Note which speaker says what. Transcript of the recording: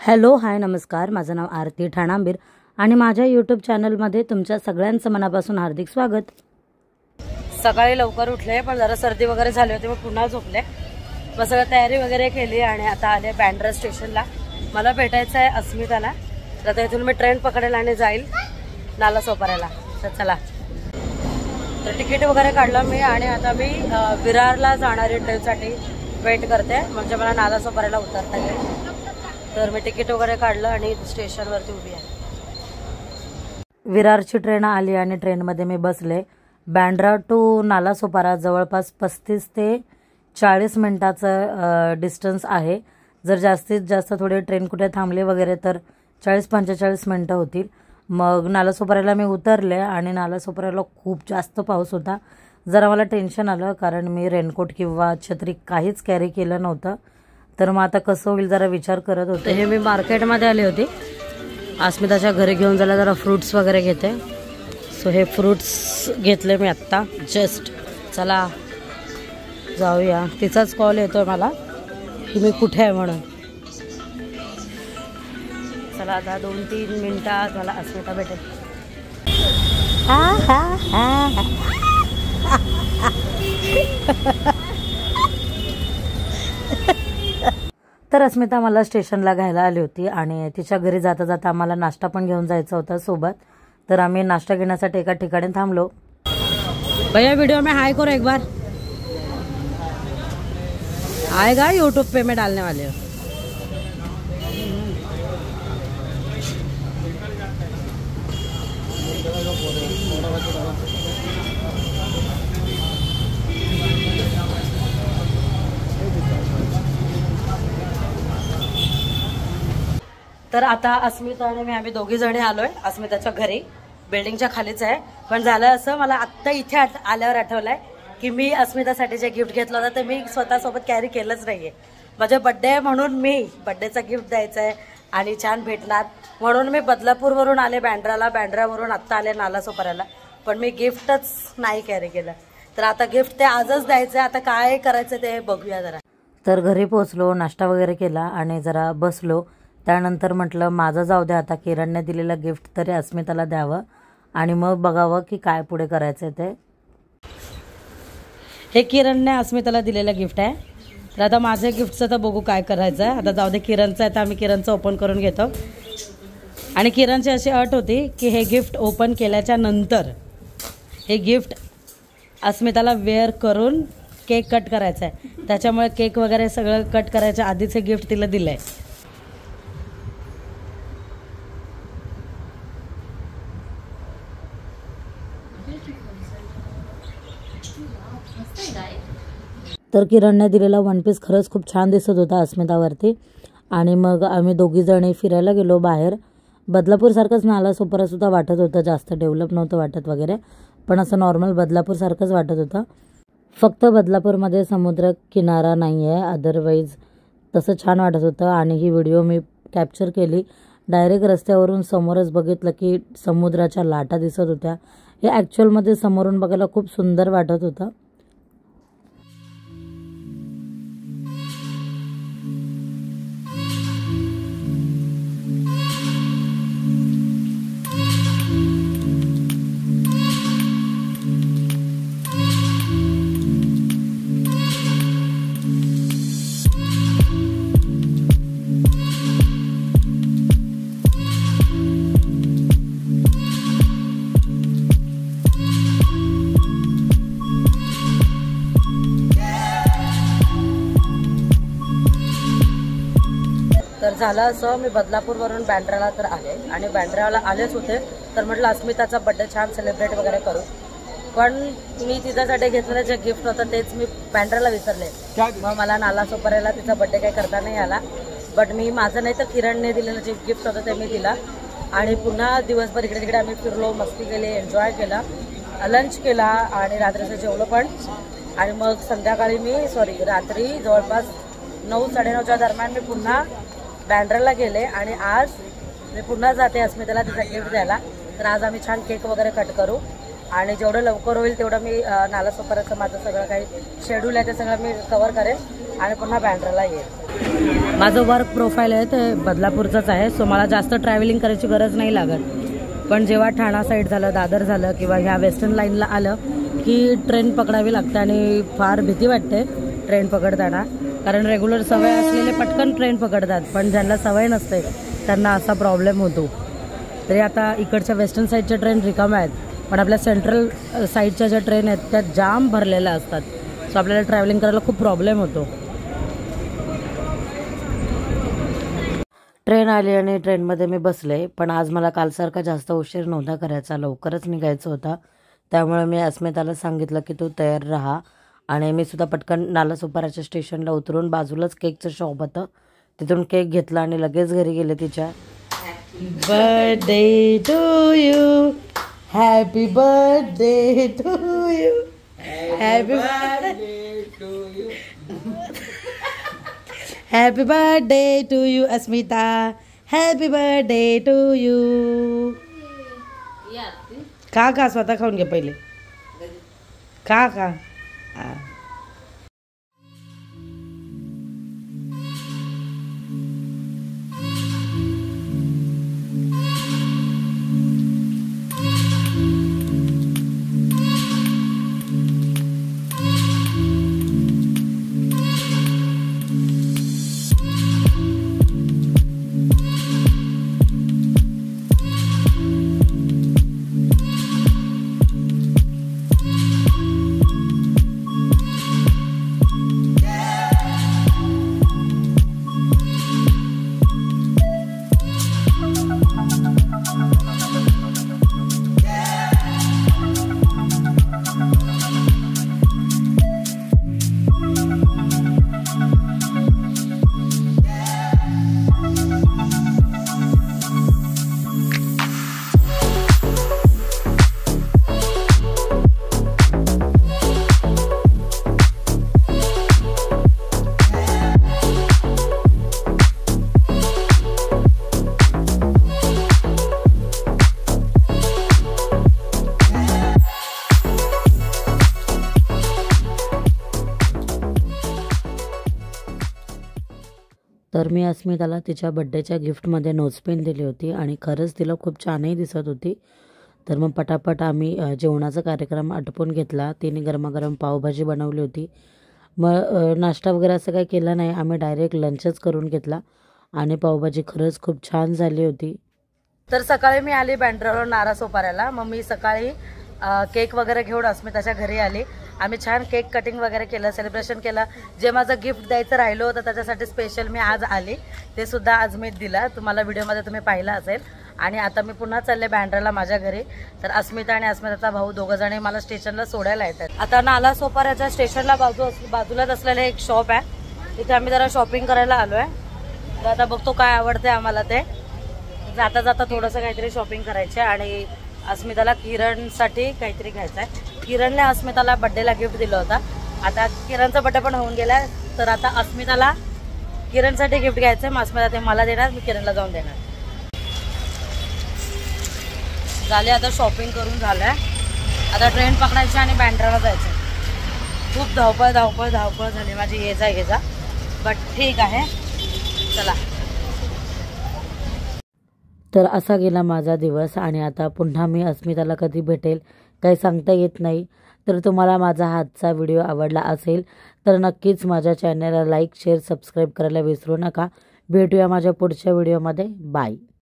Speaker 1: Hello hi नमस्कार, माझं नाव आरती ठाणांबीर आणि माझ्या यूट्यूब चॅनलमध्ये तुमच्या सगळ्यांचं मनापासून हार्दिक स्वागत। सकाळी लवकर उठले पण जरा सर्दी वगैरे झाली होती, मग पुन्हा झोपले। मग सगळं तयारी वगैरे केली आणि आता आले बँड्रा स्टेशनला। मला भेटायचं आहे अस्मिताला, तर इथून मी ट्रेन पकडेल आणि जाईल नालासोपाऱ्याला। तर चला, तर तिकीट वगैरे काढलं मी आणि आता मी विरारला जाणारी ट्रेनसाठी वेट करते, म्हणजे मला नालासोपाऱ्याला उतरता येईल। तर मी तिकीट वगैरे काढलं आणि स्टेशनवरती उभी आहे। विरारची ट्रेन आली आणि ट्रेनमध्ये मी बसले। बँड्रा टू नालासोपारा जवळपास 35 ते 40 मिनिटाचं डिस्टन्स आहे। जर जास्तीत जास्त थोडे ट्रेन कुठे थांबले वगैरे तर 40-45 मिनिटं होतील। मग नालासोपाऱ्याला मी उतरले आणि नालासोपाऱ्याला खूप जास्त पाऊस होता। जरा मला टेन्शन आलं, कारण मी रेनकोट किंवा छत्री काहीच कॅरी केलं नव्हतं। तर मग आता कसं होईल जरा विचार करत होते। हे मी मार्केटमध्ये आले होते, अस्मिताच्या घरी घेऊन जायला जरा फ्रूट्स वगैरे घेते। सो हे फ्रूट्स घेतले मी आत्ता जस्ट। चला जाऊया, तिचाच कॉल येतोय मला की मी कुठे आहे म्हणून। चला आता 2-3 मिनिटात मला अस्मिता भेटेल। तर अस्मिता मला स्टेशनला घ्यायला आली होती आणि तिच्या घरी जाता जाता आम्हाला नाश्ता पण घेऊन जायचा होता सोबत। तर आम्ही नाश्ता घेण्यासाठी एका ठिकाणी थांबलो। भैया वीडियो में हाय करो एक बार, आएगा यूट्यूब पे मैं डालने वाले हूँ। तर आता अस्मिता आणि मी आम्ही दोघी जणी आलोय अस्मिताच्या घरी। बिल्डिंगच्या खालीच आहे, पण झालं असं मला आत्ता इथे आल्यावर आठवलंय की मी अस्मितासाठी जे गिफ्ट घेतलं होतं ते मी स्वतःसोबत कॅरी केलंच नाहीये। माझे बड्डे आहे म्हणून मी बड्डेचा गिफ्ट द्यायचं आहे आणि छान भेटणार म्हणून मी बदलापूरवरून आले बँड्राला, बँड्रावरून आत्ता आले नालासोपाऱ्याला, पण मी गिफ्टच नाही कॅरी केलं। तर आता गिफ्ट ते आजच द्यायचं आहे, आता काय करायचं ते बघूया जरा। तर घरी पोहोचलो, नाश्ता वगैरे केला आणि जरा बसलो। त्यानंतर म्हटलं माझं जाऊ द्या, आता किरणने दिलेलं गिफ्ट तरी अस्मिताला द्यावं आणि मग बघावं की काय पुढे करायचं ते। हे किरणने अस्मिताला दिलेलं गिफ्ट आहे। तर आता माझं गिफ्टचं तर बघू काय करायचं आहे। आता जाऊ दे, किरणचं आहे तर आम्ही किरणचं ओपन करून घेतो। आणि किरणची अशी अट होती की हे गिफ्ट ओपन केल्याच्या नंतर हे गिफ्ट अस्मिताला वेअर करून केक कट करायचा आहे। त्याच्यामुळे केक वगैरे सगळं कट करायच्या आधीच हे गिफ्ट तिला दिलं आहे। तर किरणने दिलेला वन पीस खरंच खूप छान दिसत होता अस्मितावरती। आणि मग आम्ही दोघी जणी फिरायला गेलो बाहेर। बदलापूरसारखंच नालासोपारासुद्धा वाटत होतं, जास्त डेव्हलप नव्हतं वाटत वगैरे, पण असं नॉर्मल बदलापूरसारखंच वाटत होतं। फक्त बदलापूरमध्ये समुद्र किनारा नाही आहे, अदरवाईज तसं छान वाटत होतं। आणि ही व्हिडिओ मी कॅप्चर केली डायरेक्ट रस्त्यावरून, समोरच बघितलं की समुद्राच्या लाटा दिसत होत्या। हे ॲक्च्युअलमध्ये समोरून बघायला खूप सुंदर वाटत होतं। तर झालं असं, मी बदलापूरवरून बँड्राला तर आले आणि बँड्राला आलेच होते, तर म्हटलं अस्मिताचा बड्डे छान सेलिब्रेट वगैरे करू। पण मी तिच्यासाठी घेतलेलं जे गिफ्ट होतं तेच मी बँड्राला विसरले। मग मला नालासोपाऱ्याला तिचा बड्डे काही करता नाही आला, बट मी माझं नाही तर किरणने दिलेलं जे गिफ्ट होतं ते मी दिला। आणि पुन्हा दिवसभर इकडे तिकडे आम्ही फिरलो, मस्ती केली, एन्जॉय केला, लंच केला आणि रात्रीचं जेवलो पण। आणि मग संध्याकाळी रात्री जवळपास 9-9:30च्या दरम्यान मी पुन्हा बँड्राला गेले आणि आज मी पुन्हा जाते अस्मिताला तिचा गिफ्ट द्यायला। तर आज आम्ही छान केक वगैरे कट करू आणि जेवढं लवकर होईल तेवढं मी नालासोपाऱ्याचं माझं सगळं काही शेड्यूल आहे ते सगळं मी कव्हर करेन आणि पुन्हा बँड्राला येईल। माझं वर्क प्रोफाईल आहे ते बदलापूरचंच आहे, सो मला जास्त ट्रॅव्हलिंग करायची गरज नाही लागत. पण जेव्हा ठाणा साईड झालं, दादर झालं किंवा ह्या वेस्टर्न लाईनला आलं की ट्रेन पकडावी लागते आणि फार भीती वाटते ट्रेन पकडताना. कारण रेग्युलर सवय असलेले पटकन ट्रेन पकडतात, पण ज्यांना सवय नसते त्यांना असा प्रॉब्लेम होतो. तरी आता इकडच्या वेस्टर्न साईडच्या ट्रेन रिकाम्या आहेत, पण आपल्या सेंट्रल साईडच्या ज्या ट्रेन आहेत त्या जाम भरलेल्या असतात. सो आपल्याला ट्रॅव्हलिंग करायला खूप प्रॉब्लेम होतो. ट्रेन आली आणि ट्रेनमध्ये मी बसले, पण आज मला कालसारखा जास्त उशीर नव्हता करायचा, लवकरच निघायचं होतं. त्यामुळे मी अस्मिताला सांगितलं की तू तयार राहा, आणि मी सुद्धा पटकन नालासोपाराच्या स्टेशनला उतरून बाजूलाच केकचं शॉप होतं, तिथून केक घेतला आणि लगेच घरी गेले तिच्या. Birthday to you, happy birthday to you, happy birthday to you, happy birthday to you Asmita, happy birthday to you. खा स्वतः खाऊन घे पहिले, खा. तर मी अस्मिताला तिच्या बड्डेच्या गिफ्टमध्ये नोजपिन दिली होती आणि खरंच तिला खूप छानही दिसत होती. तर मग पटापट आम्ही जेवणाचा कार्यक्रम आटपून घेतला. तिने गरमागरम पावभाजी बनवली होती. मग नाश्ता वगैरे असं काही केलं नाही, आम्ही डायरेक्ट लंचच करून घेतला आणि पावभाजी खरंच खूप छान झाली होती. तर सकाळी मी आली बँड्रावर नारासोपाऱ्याला. मग मी सकाळी केक वगैरे घेऊन अस्मिताच्या घरी आली. आम्ही छान केक कटिंग वगैरे केलं, सेलिब्रेशन केलं. जे माझं गिफ्ट द्यायचं राहिलं होतं त्याच्यासाठी स्पेशल मी आज आली, ते सुद्धा आज मी दिला. तुम्हाला व्हिडिओमध्ये तुम्ही पाहिलं असेल. आणि आता मी पुन्हा चालले बँड्राला माझ्या घरी. तर अस्मिता आणि अस्मिताचा भाऊ दोघंजणी मला स्टेशनला सोडायला येतात. आता नालासोपाऱ्याच्या स्टेशनला बाजूलाच असलेलं एक शॉप आहे, तिथे आम्ही जरा शॉपिंग करायला आलो आहे. तर आता बघतो काय आवडते आम्हाला ते. जाता जाता थोडंसं काहीतरी शॉपिंग करायचं आणि अस्मिताला किरणसाठी काहीतरी घ्यायचं आहे. किरणने अस्मिताला बड्डेला गिफ्ट दिलं होतं. आता किरणचा बड्डे पण होऊन गेला, तर आता अस्मिताला किरणसाठी गिफ्ट घ्यायचं आहे. अस्मिता ते मला देणार, मी किरणला जाऊन देणार. झाले आता शॉपिंग करून झालं आहे. आता ट्रेन पकडायची आणि बँड्राला जायचं. खूप धावपळ झाली माझी, ये जा बट ठीक आहे, चला. तर असा गेला माझा दिवस आणि आता पुन्हा मी अस्मिताला कधी भेटेल काही सांगता येत नाही. तर तुम्हाला माझा आजचा व्हिडिओ आवडला असेल तर नक्कीच माझ्या चॅनलला लाईक, शेअर, सबस्क्राईब करायला विसरू नका. भेटूया माझ्या पुढच्या व्हिडिओमध्ये. बाय.